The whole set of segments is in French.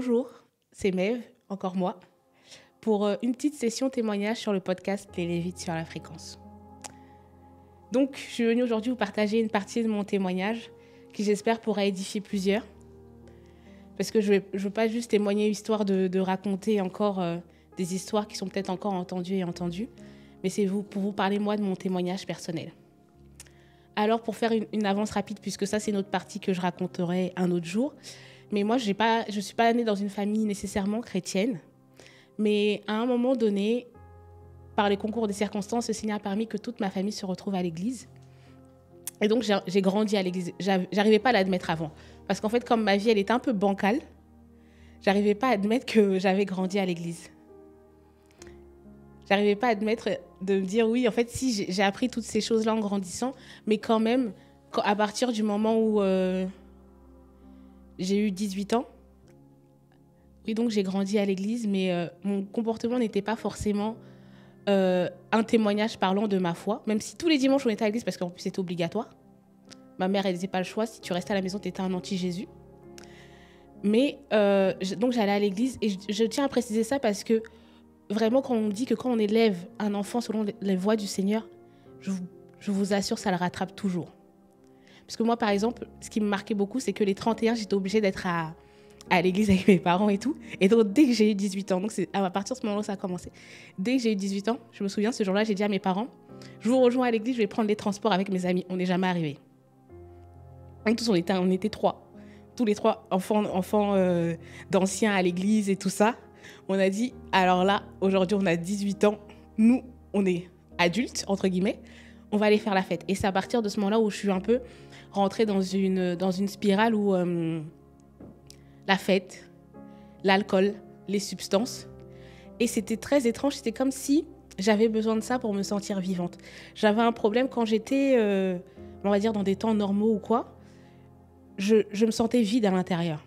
Bonjour, c'est Maeve, encore moi, pour une petite session témoignage sur le podcast Les Lévites sur la fréquence. Donc, je suis venue aujourd'hui vous partager une partie de mon témoignage qui, j'espère, pourra édifier plusieurs. Parce que je veux pas juste témoigner histoire de raconter encore des histoires qui sont peut-être encore entendues, mais c'est pour vous parler, moi, de mon témoignage personnel. Alors, pour faire une avance rapide, puisque ça, c'est une autre partie que je raconterai un autre jour, mais moi, je ne suis pas née dans une famille nécessairement chrétienne, mais à un moment donné, par les concours des circonstances, le Seigneur a permis que toute ma famille se retrouve à l'église. Et donc, j'ai grandi à l'église. J'arrivais pas à l'admettre avant. Parce qu'en fait, comme ma vie, elle était un peu bancale, j'arrivais pas à admettre que j'avais grandi à l'église. J'arrivais pas à admettre de me dire, oui, en fait, si, j'ai appris toutes ces choses-là en grandissant, mais quand même, à partir du moment où j'ai eu 18 ans, oui, donc j'ai grandi à l'église, mais mon comportement n'était pas forcément un témoignage parlant de ma foi, même si tous les dimanches on était à l'église parce qu'en plus c'était obligatoire. Ma mère, elle disait pas le choix, si tu restais à la maison, tu étais un anti-Jésus. Mais donc j'allais à l'église et je tiens à préciser ça parce que vraiment quand on dit que quand on élève un enfant selon les voies du Seigneur, je vous assure, ça le rattrape toujours. Parce que moi, par exemple, ce qui me marquait beaucoup, c'est que les 31, j'étais obligée d'être à l'église avec mes parents et tout. Et donc, dès que j'ai eu 18 ans, donc c'est à partir de ce moment-là, ça a commencé. Dès que j'ai eu 18 ans, je me souviens, ce jour-là, j'ai dit à mes parents, je vous rejoins à l'église, je vais prendre les transports avec mes amis. On n'est jamais arrivés. Donc, tous, on était trois. Tous les trois enfants d'anciens à l'église et tout ça. On a dit, alors là, aujourd'hui, on a 18 ans. Nous, on est adultes, entre guillemets. On va aller faire la fête. Et c'est à partir de ce moment-là où je suis un peu rentrée dans une spirale où la fête, l'alcool, les substances. Et c'était très étrange. C'était comme si j'avais besoin de ça pour me sentir vivante. J'avais un problème quand j'étais, on va dire, dans des temps normaux ou quoi. Je me sentais vide à l'intérieur.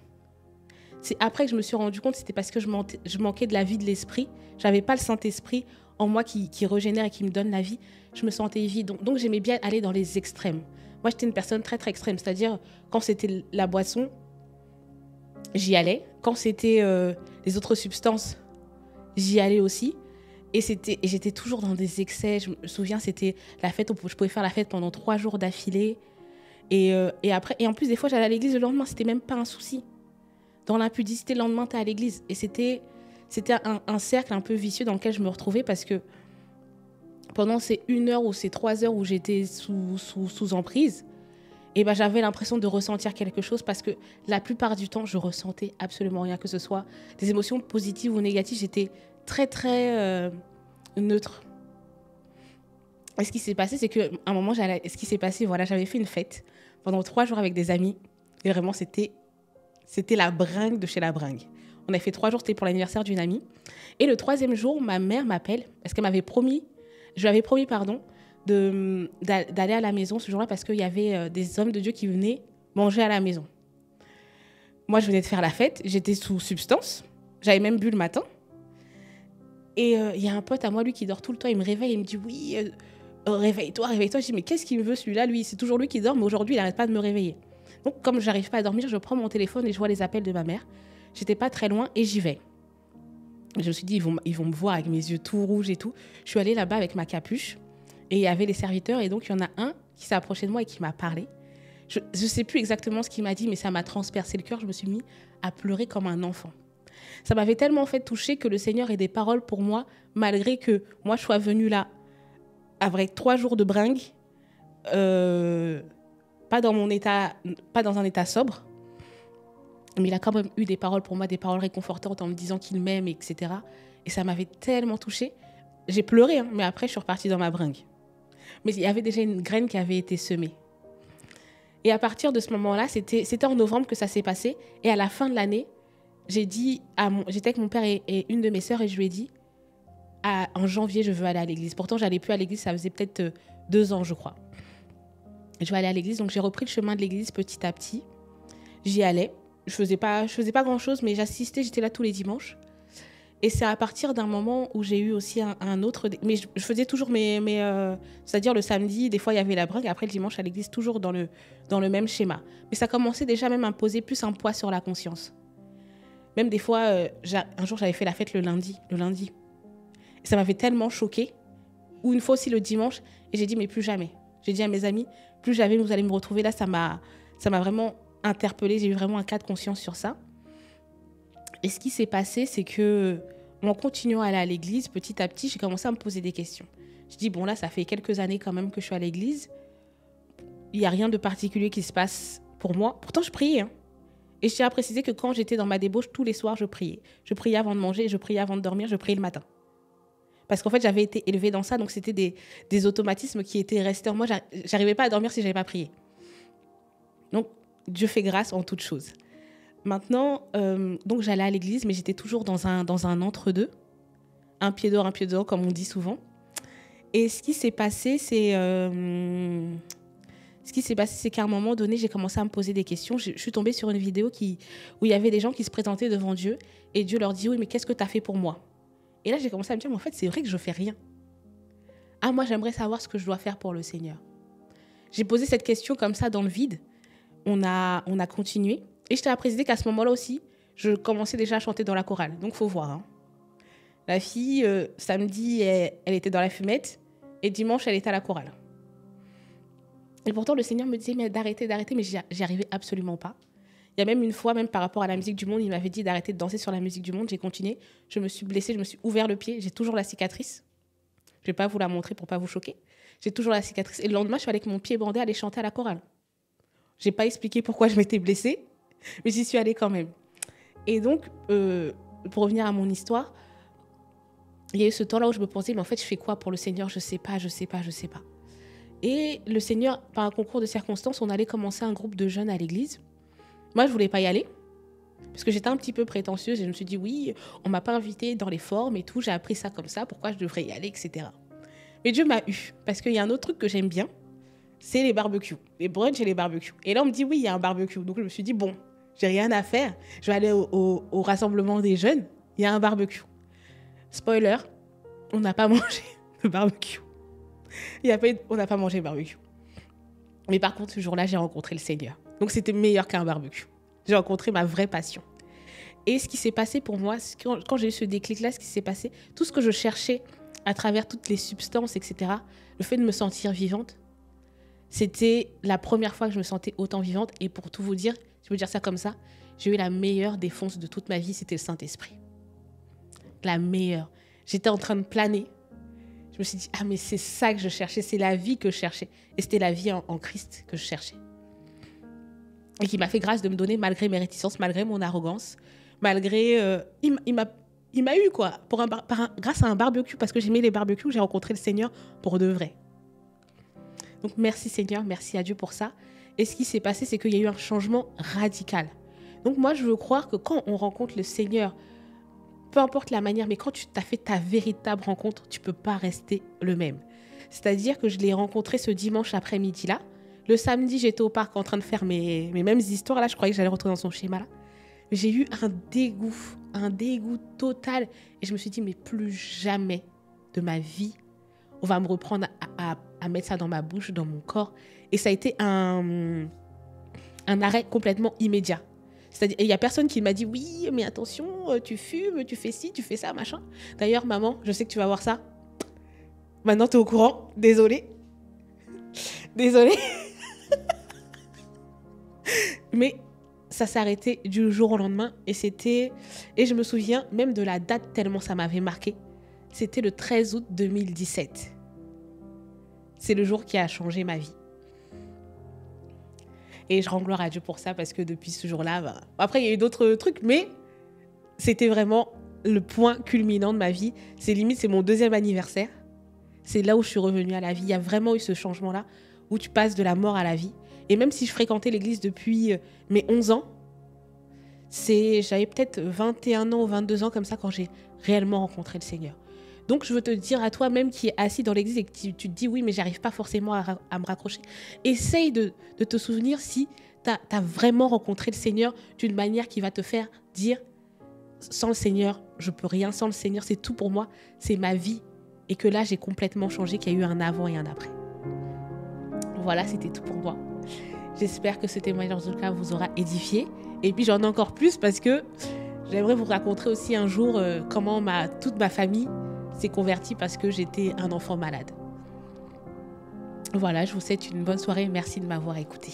C'est après que je me suis rendu compte, c'était parce que je manquais de la vie de l'esprit. J'avais pas le Saint-Esprit en moi qui régénère et qui me donne la vie. Je me sentais vide. Donc j'aimais bien aller dans les extrêmes. Moi, j'étais une personne très, très extrême. C'est-à-dire, quand c'était la boisson, j'y allais. Quand c'était les autres substances, j'y allais aussi. Et j'étais toujours dans des excès. Je me souviens, c'était la fête. Je pouvais faire la fête pendant 3 jours d'affilée. Et en plus, des fois, j'allais à l'église le lendemain. C'était même pas un souci. Dans l'impudicité, le lendemain, t'es à l'église. Et c'était un cercle un peu vicieux dans lequel je me retrouvais parce que pendant ces 1 heure ou ces 3 heures où j'étais sous emprise, et ben, j'avais l'impression de ressentir quelque chose parce que la plupart du temps, je ressentais absolument rien, que ce soit des émotions positives ou négatives. J'étais très, très neutre. Et ce qui s'est passé, c'est qu'à un moment, j'avais fait une fête pendant 3 jours avec des amis. Et vraiment, c'était la bringue de chez la bringue. On a fait 3 jours, c'était pour l'anniversaire d'une amie. Et le 3e jour, ma mère m'appelle parce qu'elle je lui avais promis, d'aller à la maison ce jour-là parce qu'il y avait des hommes de Dieu qui venaient manger à la maison. Moi, je venais de faire la fête, j'étais sous substance, j'avais même bu le matin. Et il y a un pote à moi, lui, qui dort tout le temps, il me réveille, il me dit « Oui, réveille-toi. » Je dis « Mais qu'est-ce qu'il me veut celui-là, lui ? C'est toujours lui qui dort, mais aujourd'hui, il n'arrête pas de me réveiller. » Donc, comme je n'arrive pas à dormir, je prends mon téléphone et je vois les appels de ma mère. J'étais pas très loin et j'y vais. Je me suis dit, ils vont me voir avec mes yeux tout rouges et tout. Je suis allée là-bas avec ma capuche et il y avait les serviteurs. Et donc, il y en a un qui s'est approché de moi et qui m'a parlé. Je ne sais plus exactement ce qu'il m'a dit, mais ça m'a transpercé le cœur. Je me suis mis à pleurer comme un enfant. Ça m'avait tellement fait toucher que le Seigneur ait des paroles pour moi, malgré que moi, je sois venue là avec 3 jours de bringue, pas dans un état sobre. Mais il a quand même eu des paroles pour moi, des paroles réconfortantes en me disant qu'il m'aime, etc. Et ça m'avait tellement touchée. J'ai pleuré, hein, mais après, je suis repartie dans ma bringue. Mais il y avait déjà une graine qui avait été semée. Et à partir de ce moment-là, c'était en novembre que ça s'est passé. Et à la fin de l'année, j'étais avec mon père et une de mes sœurs et je lui ai dit, en janvier, je veux aller à l'église. Pourtant, j'allais plus à l'église, ça faisait peut-être 2 ans, je crois. Je vais aller à l'église, donc j'ai repris le chemin de l'église petit à petit. J'y allais. Je faisais pas grand-chose, mais j'assistais, j'étais là tous les dimanches. Et c'est à partir d'un moment où j'ai eu aussi un autre... Mais je faisais toujours c'est-à-dire le samedi, des fois il y avait la bringue, et après le dimanche à l'église, toujours dans le même schéma. Mais ça commençait déjà même à me poser plus un poids sur la conscience. Même des fois, un jour, j'avais fait la fête le lundi. Et ça m'avait tellement choquée. Ou une fois aussi le dimanche. Et j'ai dit, mais plus jamais. J'ai dit à mes amis, plus jamais vous allez me retrouver. Là, ça m'a vraiment interpellée. J'ai eu vraiment un cas de conscience sur ça. Et ce qui s'est passé, c'est que en continuant à aller à l'église, petit à petit, j'ai commencé à me poser des questions. Je dis, bon là, ça fait quelques années quand même que je suis à l'église. Il n'y a rien de particulier qui se passe pour moi. Pourtant, je priais. Hein. Et je tiens à préciser que quand j'étais dans ma débauche, tous les soirs, je priais. Je priais avant de manger, je priais avant de dormir, je priais le matin. Parce qu'en fait, j'avais été élevée dans ça, donc c'était des automatismes qui étaient restés en moi. J'arrivais pas à dormir si je n'avais pas prié. Donc, Dieu fait grâce en toutes choses. Maintenant, donc j'allais à l'église, mais j'étais toujours dans un entre-deux. Un pied dehors, un pied dehors, comme on dit souvent. Et ce qui s'est passé, c'est qu'à un moment donné, j'ai commencé à me poser des questions. Je suis tombée sur une vidéo où il y avait des gens qui se présentaient devant Dieu et Dieu leur dit « Oui, mais qu'est-ce que tu as fait pour moi ?» Et là, j'ai commencé à me dire « Mais en fait, c'est vrai que je ne fais rien. Ah, moi, j'aimerais savoir ce que je dois faire pour le Seigneur. » J'ai posé cette question comme ça dans le vide. On a continué. Et je t'ai précisé qu'à ce moment-là aussi, je commençais déjà à chanter dans la chorale. Donc, il faut voir. Hein. La fille, samedi, elle était dans la fumette et dimanche, elle était à la chorale. Et pourtant, le Seigneur me disait mais d'arrêter, mais j'y arrivais absolument pas. Il y a même une fois, même par rapport à la musique du monde, il m'avait dit d'arrêter de danser sur la musique du monde. J'ai continué, je me suis blessée, je me suis ouvert le pied. J'ai toujours la cicatrice. Je vais pas vous la montrer pour pas vous choquer. J'ai toujours la cicatrice. Et le lendemain, je suis allée avec mon pied bandé aller chanter à la chorale. J'ai pas expliqué pourquoi je m'étais blessée, mais j'y suis allée quand même. Et donc, pour revenir à mon histoire, il y a eu ce temps-là où je me pensais, mais en fait, je fais quoi pour le Seigneur ? Je sais pas. Et le Seigneur, par un concours de circonstances, on allait commencer un groupe de jeunes à l'église. Moi, je voulais pas y aller, parce que j'étais un petit peu prétentieuse et je me suis dit, oui, on m'a pas invitée dans les formes et tout, j'ai appris ça comme ça, pourquoi je devrais y aller, etc. Mais Dieu m'a eu, parce qu'il y a un autre truc que j'aime bien, c'est les barbecues, les brunchs et les barbecues. Et là, on me dit, oui, il y a un barbecue. Donc, je me suis dit, bon, j'ai rien à faire, je vais aller au rassemblement des jeunes, il y a un barbecue. Spoiler, on n'a pas mangé le barbecue. On n'a pas mangé le barbecue. Mais par contre, ce jour-là, j'ai rencontré le Seigneur. Donc, c'était meilleur qu'un barbecue. J'ai rencontré ma vraie passion. Et ce qui s'est passé pour moi, quand j'ai eu ce déclic-là, ce qui s'est passé, tout ce que je cherchais à travers toutes les substances, etc., le fait de me sentir vivante, c'était la première fois que je me sentais autant vivante. Et pour tout vous dire, je peux dire ça comme ça, j'ai eu la meilleure défense de toute ma vie, c'était le Saint-Esprit. La meilleure. J'étais en train de planer. Je me suis dit, ah mais c'est ça que je cherchais, c'est la vie que je cherchais. Et c'était la vie en Christ que je cherchais. Et qui m'a fait grâce de me donner, malgré mes réticences, malgré mon arrogance, malgré... il m'a eu, quoi, grâce à un barbecue, parce que j'aimais les barbecues, j'ai rencontré le Seigneur pour de vrai. Donc merci Seigneur, merci à Dieu pour ça. Et ce qui s'est passé, c'est qu'il y a eu un changement radical. Donc moi, je veux croire que quand on rencontre le Seigneur, peu importe la manière, mais quand tu t'as fait ta véritable rencontre, tu ne peux pas rester le même. C'est-à-dire que je l'ai rencontré ce dimanche après-midi-là. Le samedi, j'étais au parc en train de faire mes mêmes histoires. Là, je croyais que j'allais rentrer dans son schéma-là. J'ai eu un dégoût total. Et je me suis dit, mais plus jamais de ma vie, on va me reprendre à mettre ça dans ma bouche, dans mon corps. Et ça a été un arrêt complètement immédiat. C'est-à-dire, il n'y a personne qui m'a dit, oui, mais attention, tu fumes, tu fais ci, tu fais ça, machin. D'ailleurs, maman, je sais que tu vas voir ça. Maintenant, tu es au courant. Désolée. Mais ça s'est arrêté du jour au lendemain. Et je me souviens même de la date tellement ça m'avait marqué. C'était le 13 août 2017. C'est le jour qui a changé ma vie. Et je rends gloire à Dieu pour ça parce que depuis ce jour-là, après il y a eu d'autres trucs, mais c'était vraiment le point culminant de ma vie. C'est mon 2e anniversaire. C'est là où je suis revenue à la vie. Il y a vraiment eu ce changement-là où tu passes de la mort à la vie. Et même si je fréquentais l'église depuis mes 11 ans, j'avais peut-être 21 ans ou 22 ans comme ça quand j'ai réellement rencontré le Seigneur. Donc, je veux te dire à toi, même qui est assis dans l'église et que tu te dis, oui, mais j'arrive pas forcément à me raccrocher. Essaye de te souvenir si tu as vraiment rencontré le Seigneur d'une manière qui va te faire dire, sans le Seigneur, je peux rien. Sans le Seigneur, c'est tout pour moi. C'est ma vie. Et que là, j'ai complètement changé, qu'il y a eu un avant et un après. Voilà, c'était tout pour moi. J'espère que ce témoignage, en tout cas, vous aura édifié. Et puis, j'en ai encore plus parce que J'aimerais vous raconter aussi un jour comment toute ma famille s'est convertie parce que j'étais un enfant malade. Voilà, je vous souhaite une bonne soirée. Merci de m'avoir écouté.